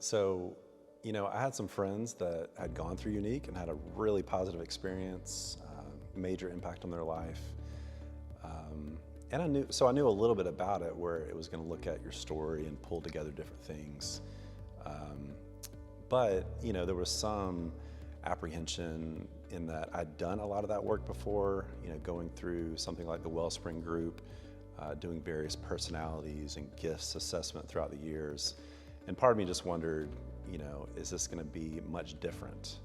So, I had some friends that had gone through Younique and had a really positive experience, major impact on their life. And I knew a little bit about it, where it was going to look at your story and pull together different things. But there was some apprehension in that I'd done a lot of that work before, going through something like the Wellspring Group, doing various personalities and gifts assessment throughout the years. And part of me just wondered, is this going to be much different?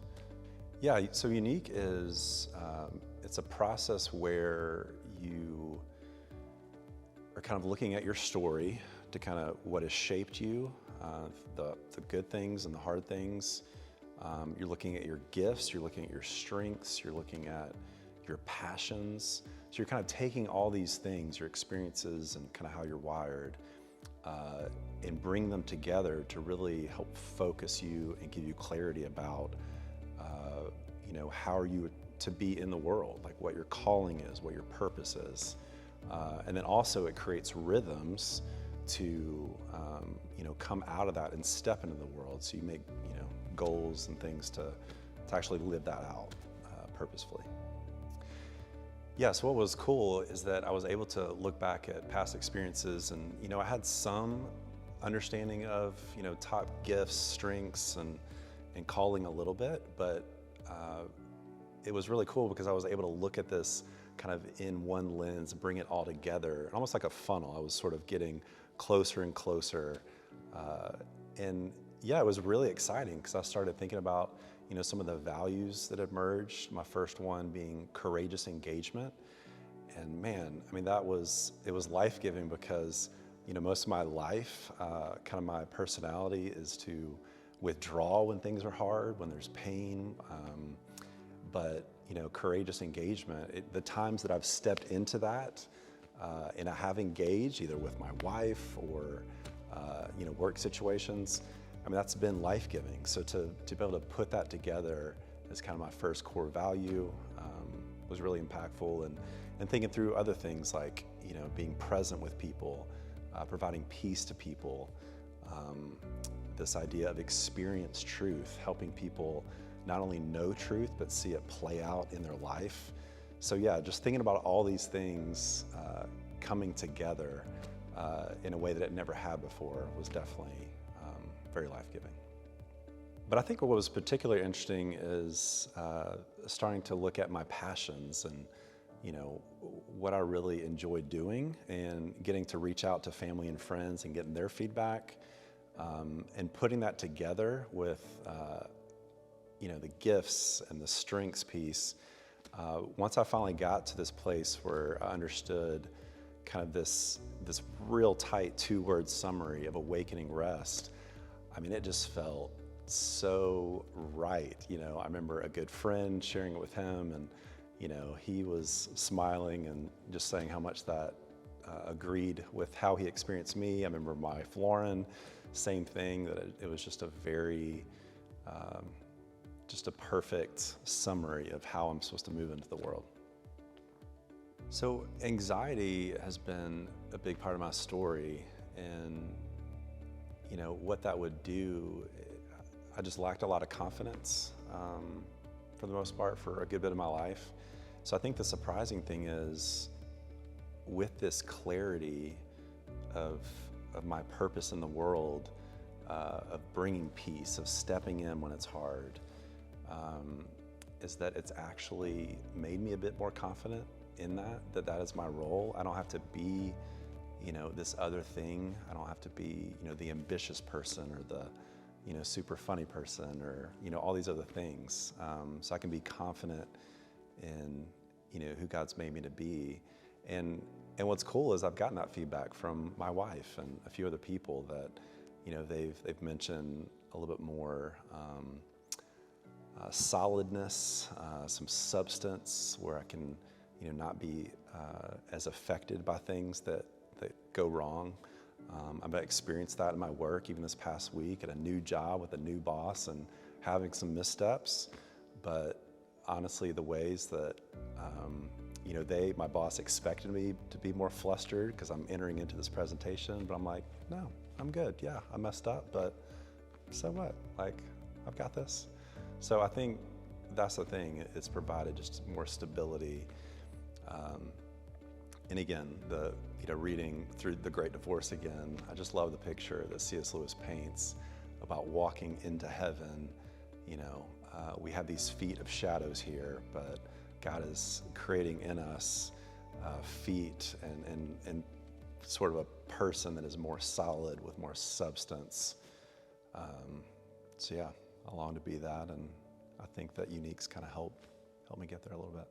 Yeah, so Younique is, it's a process where you are kind of looking at your story to kind of what has shaped you, the good things and the hard things. You're looking at your gifts, you're looking at your strengths, you're looking at your passions. So you're kind of taking all these things, your experiences and kind of how you're wired, and bring them together to really help focus you and give you clarity about, how are you to be in the world, like what your calling is, what your purpose is. And then also it creates rhythms to, come out of that and step into the world. So you make, goals and things to actually live that out purposefully. Yeah, so what was cool is that I was able to look back at past experiences and, I had some understanding of, top gifts, strengths, and calling a little bit, but it was really cool because I was able to look at this kind of in one lens, bring it all together, almost like a funnel. I was sort of getting closer and closer. And yeah, it was really exciting because I started thinking about, some of the values that emerged. My first one being courageous engagement. And man, it was life-giving because, most of my life, kind of my personality is to withdraw when things are hard, when there's pain. But courageous engagement, the times that I've stepped into that, and I have engaged either with my wife or, work situations, that's been life-giving. So to be able to put that together as kind of my first core value was really impactful. And thinking through other things like, being present with people, providing peace to people, this idea of experienced truth, helping people not only know truth, but see it play out in their life. So yeah, just thinking about all these things coming together in a way that it never had before was definitely very life-giving. But I think what was particularly interesting is starting to look at my passions and what I really enjoy doing, and getting to reach out to family and friends and getting their feedback, and putting that together with the gifts and the strengths piece. Once I finally got to this place where I understood kind of this real tight 2-word summary of awakening rest, it just felt so right. I remember a good friend sharing it with him, and he was smiling and just saying how much that agreed with how he experienced me. I remember my wife Lauren, same thing, that it was just a very just a perfect summary of how I'm supposed to move into the world. So anxiety has been a big part of my story, and what that would do, I just lacked a lot of confidence for the most part for a good bit of my life. So I think the surprising thing is, with this clarity of my purpose in the world, of bringing peace, of stepping in when it's hard, is that it's actually made me a bit more confident in that is my role. I don't have to be, this other thing. I don't have to be, the ambitious person or the, super funny person or, all these other things. So I can be confident in, who God's made me to be. And what's cool is I've gotten that feedback from my wife and a few other people that, they've mentioned a little bit more solidness, some substance, where I can, not be as affected by things that go wrong. I've experienced that in my work, even this past week at a new job with a new boss and having some missteps. But honestly, the ways that, my boss expected me to be more flustered because I'm entering into this presentation, but I'm like, no, I'm good. Yeah, I messed up, but so what? Like, I've got this. So I think that's the thing. It's provided just more stability. And again, reading through The Great Divorce again, I just love the picture that C.S. Lewis paints about walking into heaven. We have these feet of shadows here, but God is creating in us feet and sort of a person that is more solid with more substance. So yeah, I long to be that, and I think that Younique's kind of helped me get there a little bit.